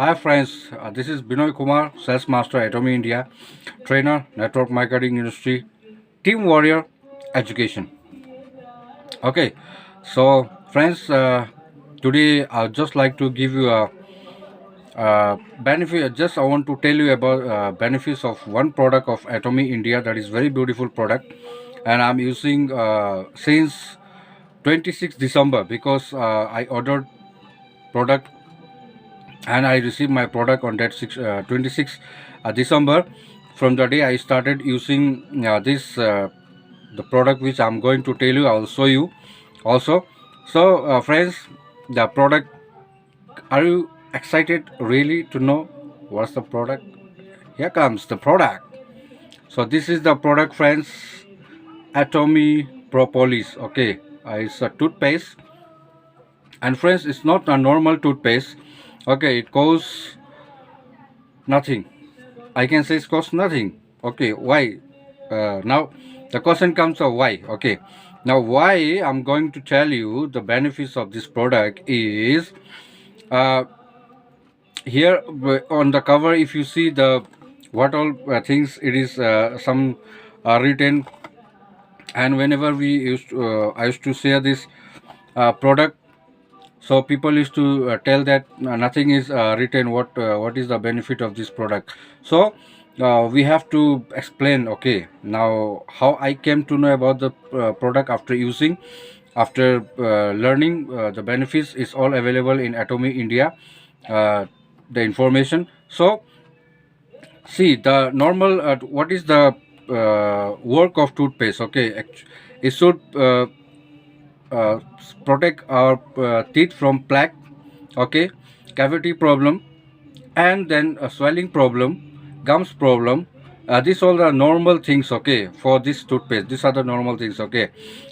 Hi friends, this is Binoy Kumar, Sales Master Atomy India, trainer, network marketing industry, team warrior, education. Okay, so friends, today I'd just like to give you a, benefit. Just I want to tell you about benefits of one product of Atomy India that is very beautiful product, and I'm using since 26 December because I ordered product and I received my product on that 26 December. From the day I started using this the product which I'm going to tell you, I will show you also. So friends, the product, are you excited really to know what's the product? Here comes the product. So this is the product, friends. Atomy Propolis. Okay, it's a toothpaste, and friends, it's not a normal toothpaste. Okay, it costs nothing. I can say it costs nothing. Okay, why? Now the question comes of why. Okay, now why I'm going to tell you the benefits of this product is uh, here on the cover. If you see the what all things, it is some written, and whenever we used I used to share this product, so people used to tell that nothing is written what is the benefit of this product. So we have to explain. Okay, now how I came to know about the product after using, after learning the benefits is all available in Atomy India, uh, the information. So see the normal what is the work of toothpaste. Okay, it should uh, protect our teeth from plaque, okay, cavity problem, and then a swelling problem, gums problem. These all the normal things, okay, for this toothpaste. These are the normal things, okay.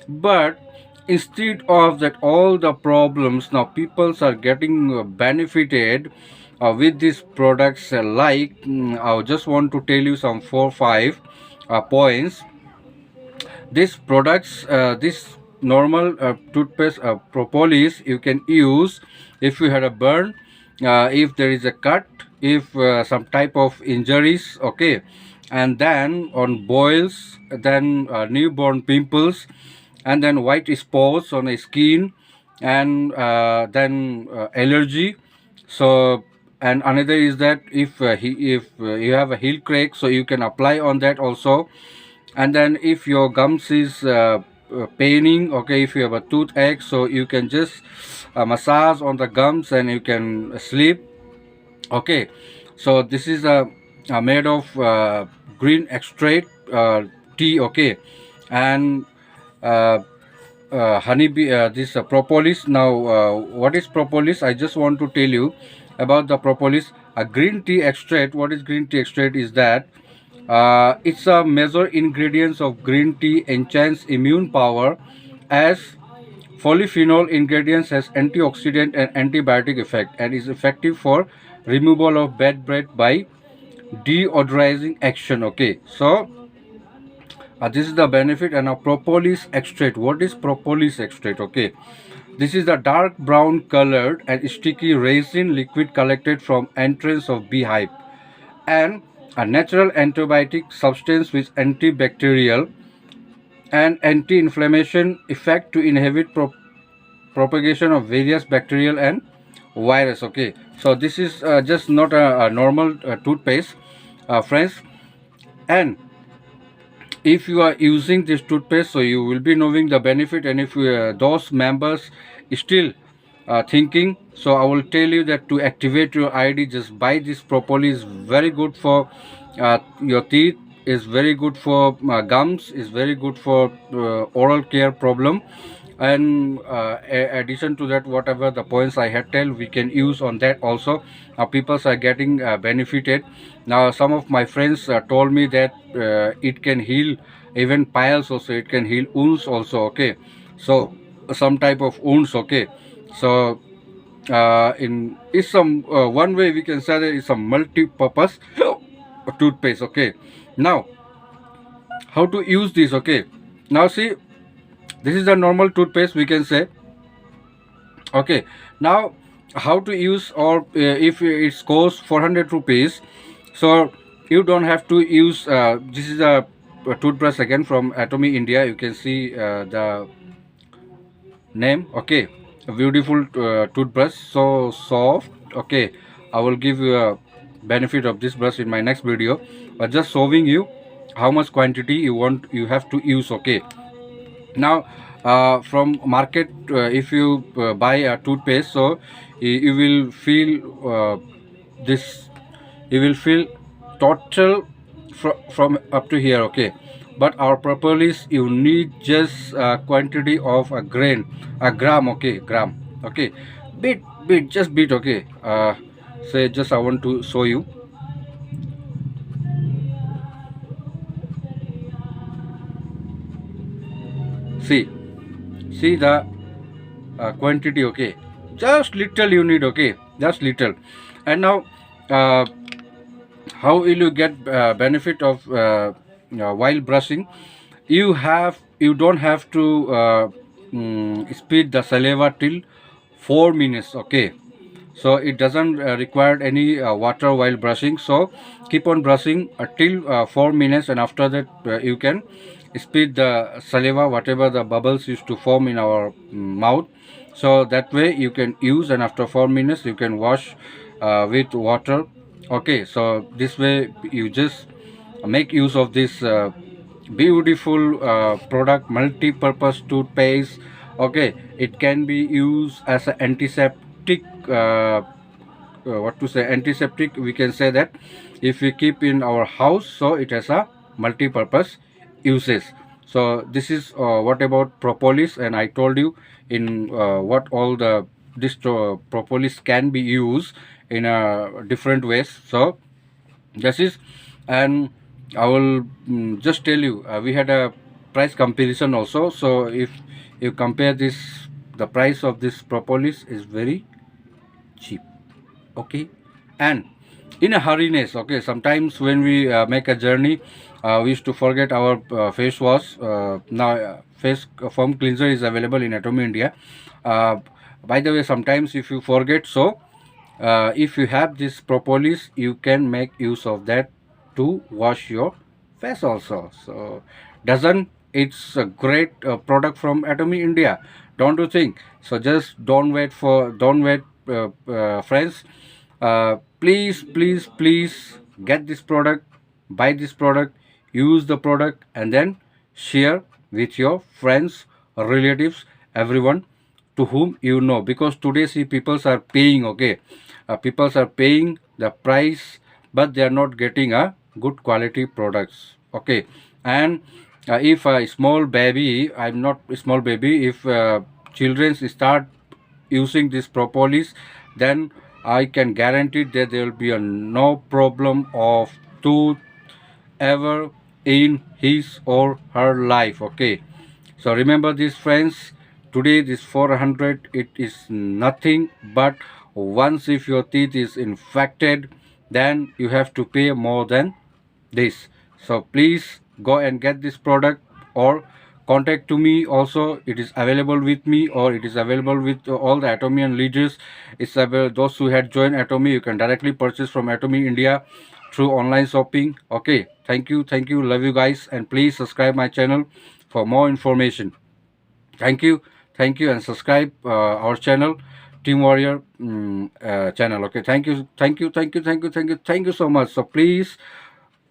But instead of that all the problems, now people are getting benefited with these products, like I just want to tell you some 4 5 points. These products, this normal toothpaste propolis, you can use if you had a burn, if there is a cut, if some type of injuries, okay, and then on boils, then newborn pimples, and then white spots on the skin, and then allergy. So and another is that if you have a heel crack, so you can apply on that also. And then if your gums is paining, okay, if you have a toothache, so you can just massage on the gums and you can sleep, okay. So this is made of green extract tea, okay, and uh, honeybee, this propolis. Now what is propolis? I just want to tell you about the propolis. A green tea extract. What is green tea extract is that it's a major ingredients of green tea enhance immune power, as polyphenol ingredients has antioxidant and antibiotic effect, and is effective for removal of bad breath by deodorizing action, okay. So this is the benefit. And a propolis extract. What is propolis extract? Okay, this is the dark brown colored and sticky resin liquid collected from entrance of beehive, and a natural antibiotic substance with antibacterial and anti-inflammation effect to inhibit propagation of various bacterial and virus, okay. So this is just not a normal toothpaste, friends. And if you are using this toothpaste, so you will be knowing the benefit. And if those members still thinking, so I will tell you that to activate your ID, just buy this propolis. Very good for your teeth, is very good for gums, is very good for oral care problem. And addition to that, whatever the points I had tell, we can use on that also. People are getting benefited. Now some of my friends told me that it can heal even piles also, it can heal wounds also, okay. So some type of wounds, okay. So in is some one way we can say that it's a multi-purpose toothpaste, okay. Now how to use this, okay. Now see, this is the normal toothpaste, we can say, okay. Now how to use, or if it costs 400 rupees, so you don't have to use, this is a toothbrush again from Atomy India. You can see the name. Okay, a beautiful toothbrush, so soft. Okay, I will give you a benefit of this brush in my next video, but just showing you how much quantity you have to use. Okay, now from market, if you buy a toothpaste, so you will feel this, you will feel total from up to here. Okay, but our purpose, you need just quantity of a gram. Okay, gram. Okay, bit just bit. Okay, say just I want to show you. See, see the quantity. Okay, just little you need. Okay, just little. And now uh, how will you get benefit of while brushing? You don't have to speed the saliva till 4 minutes. Okay, so it doesn't require any water while brushing, so keep on brushing till 4 minutes, and after that you can speed the saliva, whatever the bubbles used to form in our mouth, so that way you can use, and after 4 minutes you can wash with water. Okay, so this way you just make use of this beautiful product, multi-purpose toothpaste. Okay, it can be used as an antiseptic, what to say, antiseptic, we can say that. If we keep in our house, so it has a multi-purpose uses. So this is what about propolis, and I told you in what all the this propolis can be used in different ways. So this is, and I will just tell you, we had a price comparison also. So if you compare this, the price of this propolis is very cheap. Okay, and in a hurriness. Okay, sometimes when we make a journey, we used to forget our face wash. Now face foam cleanser is available in Atomy India. uh, by the way, sometimes if you forget, so if you have this propolis, you can make use of that to wash your face also. So doesn't, it's a great product from Atomy India, don't you think? So just don't wait, friends. Please get this product, buy this product, use the product, and then share with your friends, relatives, everyone to whom you know, because today see peoples are paying. Okay, peoples are paying the price, but they are not getting a good quality products. Okay, and if a small baby, I'm not a small baby, if children start using this propolis, then I can guarantee that there will be a no problem of tooth ever in his or her life. Okay, so remember this, friends. Today this 400, it is nothing, but once if your teeth is infected, then you have to pay more than this. So please go and get this product, or contact to me also. It is available with me, or it is available with all the Atomian leaders. It's available, those who had joined Atomy, you can directly purchase from Atomy India through online shopping. Okay, thank you, love you guys, and please subscribe my channel for more information. Thank you, and subscribe our channel, Team Warrior channel. Okay, thank you so much. So please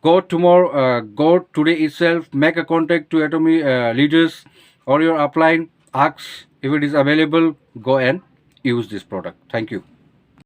go tomorrow, go today itself, make a contact to Atomy leaders or your upline, ask if it is available, go and use this product. Thank you.